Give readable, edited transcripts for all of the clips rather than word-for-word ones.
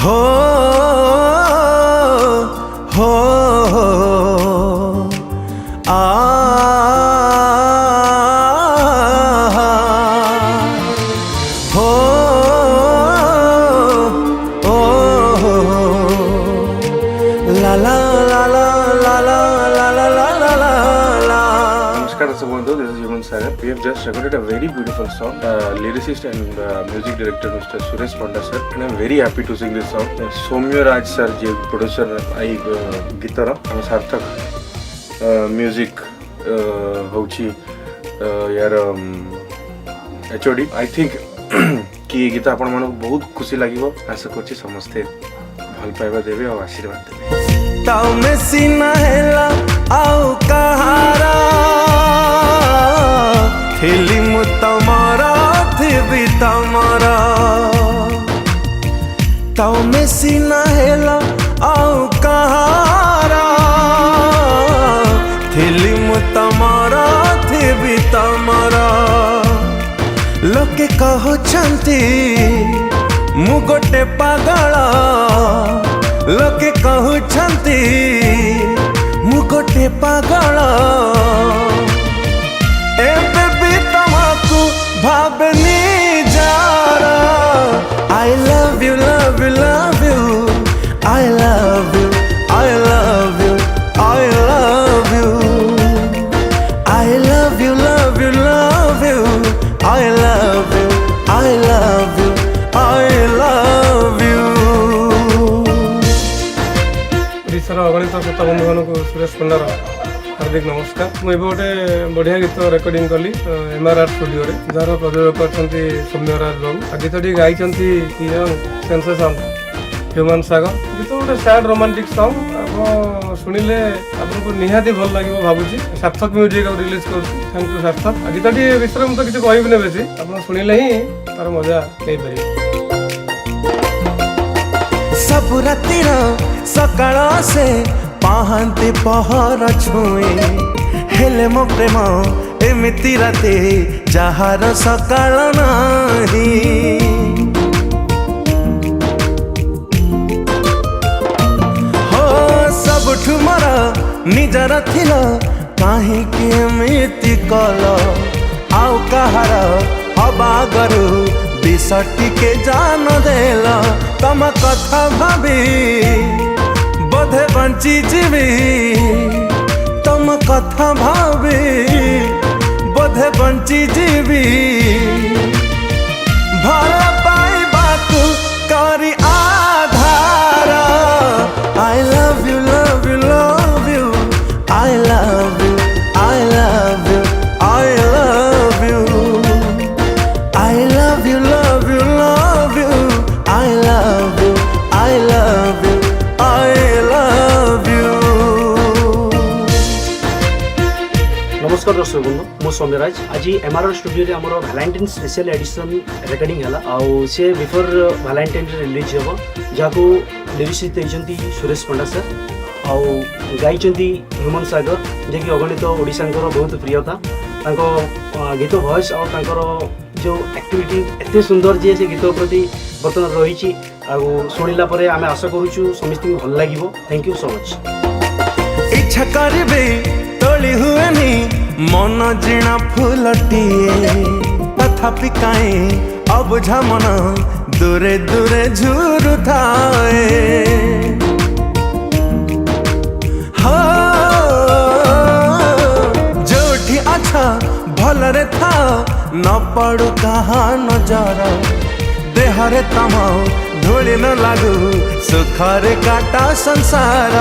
हो हो आ हो ओ ला ला ला ला ला ला ला ला ला ला ला. Namaskar Sabandhu, this is Human Sagar. We have just recorded a very beautiful song. Lyricist and music director Mr. Suresh Ponda sir, and I'm very happy to sing this song. Soumya Raj sir, the producer, I guitar, and Sarthak music houchi यार HOD. I think कि गीत आपण मानक बहुत खुशी लागिवो. आशा करछि समस्ते भल पाइबा देबे और आशीर्वाद देबे. ताऊ में सीना हेला आउ कहारा फिल्म तमारा थी तमारा. ताऊ में सीना हेला आउ कहारा फिल्म तमारा थी तमारा. लोके कहउछंती मु गोटे पागल, लोके कहउछंती मु गोटे पागल. एबे भी तमकु भाबनी Zara. I love you, love you, love you. I love you, I love you, I love you. I love you, love you, love you. I love you, I love you, I love you. ओडिशार अगणित श्रोता बंधु मानक सुरेश पंडार हार्दिक नमस्कार. मुझे गोटे बढ़िया गीत रेकर्डिंग कली MRR स्टूडियो रे, जार प्रयोजक अच्छा सौम्य राज बाबू. गीतटी गाई सेंसेशन ह्यूमन सागर. गीत गोटे सैड रोमांटिक सॉन्ग. आप शुणिले आपको निहाती भल लगे भावुची. सार्थक म्यूजिक रिलीज कर. थैंक यू सार्थक. गीतटी विषय में तो किसी कहबी बेसी, आप शुणिले ही तार मजा नहीं पारे. सब रातिर सकाळ से पाहंती पहर छुए हेले मो प्रेम एमिति राते जहार सकाळ नाही. हो सबठु मोर निजर थिल काहीकि एमिति कल आउ कहार हबागरु विषटी के जान देल. तम कथा भाबी बोधे बंची जीवी, तम कथा भाबी बोधे बंची जीवी. भल पाइबाकु करी आधार. I love you, love you, love you. I love you, I love you, I love you. I love you, love you, love you. I love you, I love you, I love you. नमस्कार दर्शक बंधु, मु सौम्यराज. आज MRR studio रे हमर Valentine special edition recording हला. आउ से बिफोर वैलेंटाइन रिलीज हेबो, जाको लिरिसिस्ट देइचंती सुरेश पंडा सर. आउ गाइचंती ह्यूमन सागर, जे कि अगणित ओडिसांकर बहुत प्रिय था. तांको गीत वॉइस और तांकर जो एक्टिविटी एते सुंदर जे से गीत प्रति बर्तमान रही. शुणिला परे आमे आशा करूछु समस्त भल लागिवो. Thank you so much. इच्छा करबे तोली हुएनी मन जीणा फूलटिए, तथापि काए अबुझा मन दूरे दूरे झुरु थाए. हो जोठी अच्छा भलरे था न पड़ू कहा नजर. देहरे तम धूली न लागू सुखरे काटा संसार.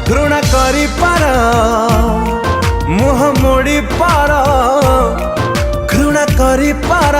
घृणा करी पार मुह मोड़ी पार, घृणा करी पार